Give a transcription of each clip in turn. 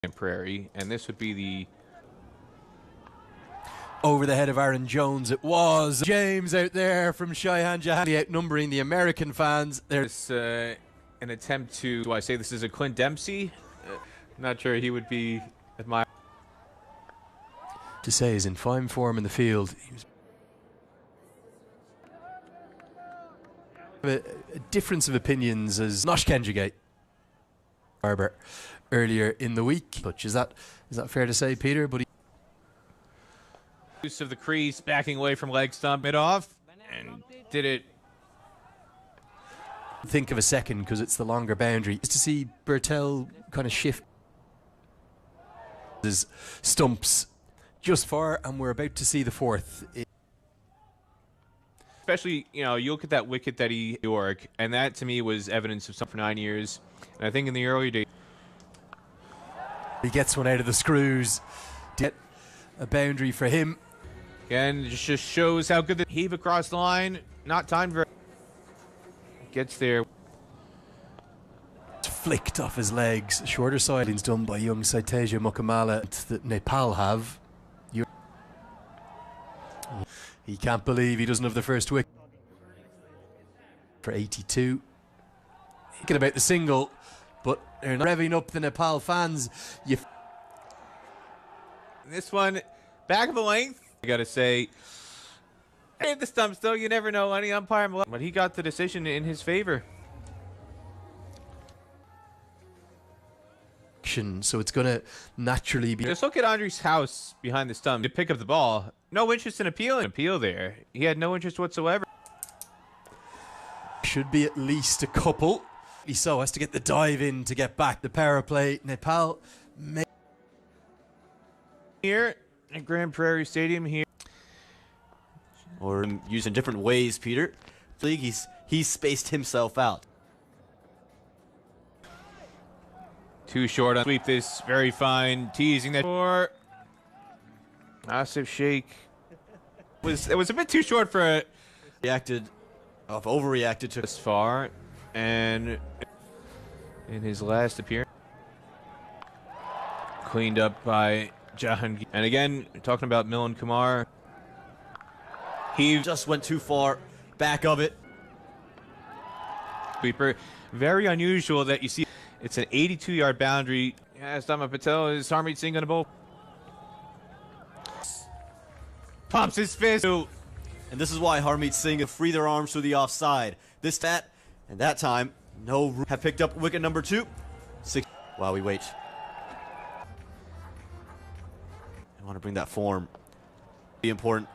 Prairie, and this would be the over the head of Aaron Jones. It was James out there from Cheyenne Jahani, outnumbering the American fans. There's an attempt to, do I say this is a Clint Dempsey? Not sure he would be admired. To say he's in fine form in the field. He was a difference of opinions as Nosh Kenjigate Barber earlier in the week. But is that fair to say, Peter? But use of the crease, backing away from leg stump, it off, and did it. Think of a second because it's the longer boundary. Just to see Bertel kind of shift his stumps just far, and we're about to see the fourth. Especially, you know, you look at that wicket that he York, and that to me was evidence of something for 9 years. And I think in the early days, he gets one out of the screws. Get a boundary for him. Again, it just shows how good the heave across the line. Not timed very. Gets there. It's flicked off his legs. Shorter sidings done by young Saiteja Mukamala that Nepal have. He can't believe he doesn't have the first wicket for 82. Thinking about the single, but they're not revving up the Nepal fans. This one, back of the length. I gotta say, hey, the stumps though, you never know. Any umpire, but he got the decision in his favor. So it's gonna naturally be. Just look at Andre's house behind the stump to pick up the ball. No interest in appeal there. He had no interest whatsoever. Should be at least a couple. He so has to get the dive in to get back the power play. Nepal here at Grand Prairie Stadium here. Or used in different ways, Peter. He's spaced himself out. Too short on sweep this, very fine, teasing that for Asif Sheikh. It was a bit too short for a overreacted to this far, and in his last appearance, cleaned up by Jahangir. And again, talking about Milan Kumar, he just went too far back of it. Sweeper, very unusual that you see. It's an 82-yard boundary. Yes, Dhamma Patel is Harmeet Singh on the ball. Pumps his fist. And this is why Harmeet Singh free their arms to the offside. And that time, no have picked up wicket number 2. While we wait. I want to bring that form. Be important.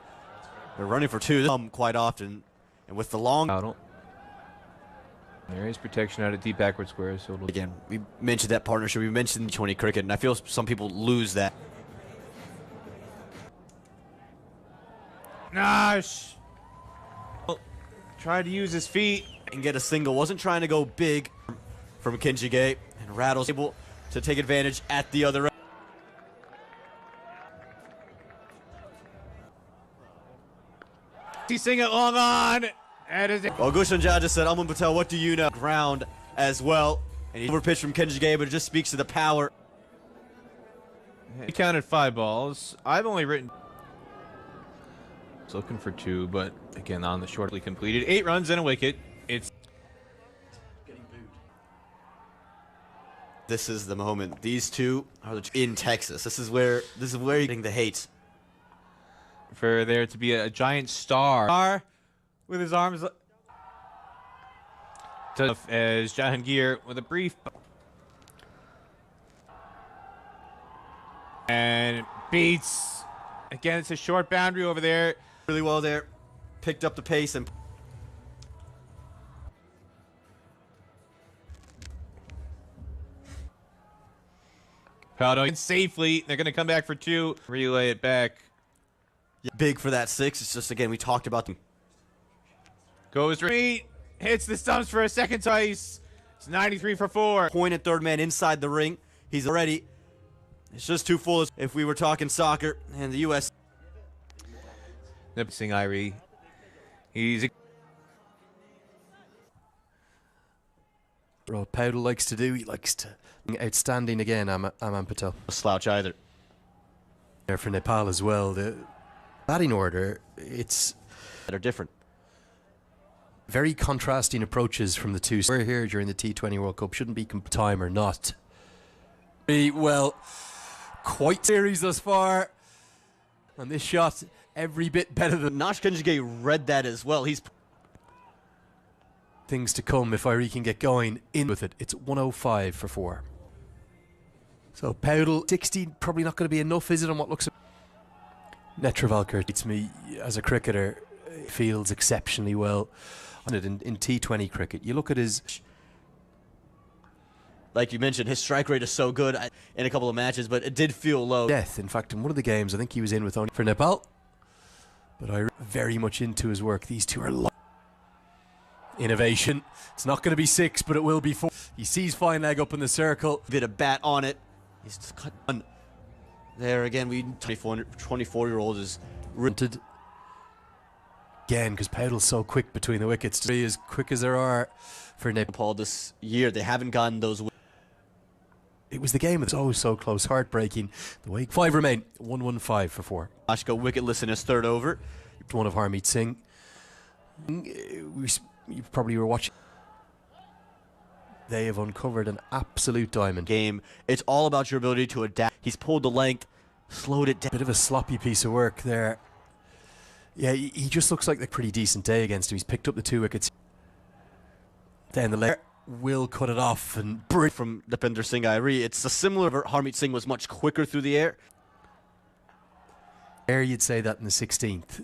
They're running for 2 quite often. And with the long... There is protection out of deep backward square. So again, we mentioned that partnership. We mentioned t20 cricket, and I feel some people lose that. Nosh tried to use his feet and get a single. Wasn't trying to go big from Kenjigate, and Rattle's able to take advantage at the other end. He's singing it long on. Well, Gushan Jaja said, Aman Patel, what do you know? Ground as well. And he overpitched from Kenjigate, but it just speaks to the power. He counted 5 balls. I've only written. It's looking for 2, but again, on the shortly completed. 8 runs and a wicket. It's getting booed. This is the moment. These two are in Texas. This is where you're getting the hate. For there to be a giant star with his arms as Jahangir with a brief and beats again. It's a short boundary over there, really well there, picked up the pace and Paldo safely. They're going to come back for 2, relay it back. Yeah, big for that 6. It's just, again, we talked about them. Goes right, hits the stumps for a second twice. It's 93 for 4. Pointed third man inside the ring. He's already. It's just too full. If we were talking soccer and the U.S. Singh Irie. He's What Powell likes to do, he likes to outstanding again. Aman Patel. A slouch either. There for Nepal as well. The batting order, it's That are different. very contrasting approaches from the two. We're here during the T20 World Cup. Shouldn't be time or not. Well, quite series thus far. And this shot, every bit better than Nosh Kunjige read that as well. He's things to come if Irie can get going in with it. It's 105 for 4. So Powell, 60, probably not going to be enough, is it, on what looks... Netravalkar beats me as a cricketer. Fields exceptionally well. In T20 cricket, you look at his... Like you mentioned, his strike rate is so good in a couple of matches, but it did feel low. Death, in fact, in one of the games, I think he was in with only for Nepal. But I very much into his work. These two are innovation. It's not going to be 6, but it will be 4. He sees fine leg up in the circle. Bit of bat on it. He's just cut one. There again, 24-year-old is rented again because Powell's so quick between the wickets. To be as quick as there are for Nepal this year. They haven't gotten those. It was the game that was always so close, heartbreaking. The way 5 remain, 115 for 4. Ashka wicketless in his third over. One of Harmeet Singh. You probably were watching. They have uncovered an absolute diamond. Game. It's all about your ability to adapt. He's pulled the length, slowed it down. Bit of a sloppy piece of work there. Yeah, he just looks like a pretty decent day against him. He's picked up the 2 wickets. Down the leg. Will cut it off and from Deepinder Singh Irie. It's a similar. Harmeet Singh was much quicker through the air. You'd say that in the 16th.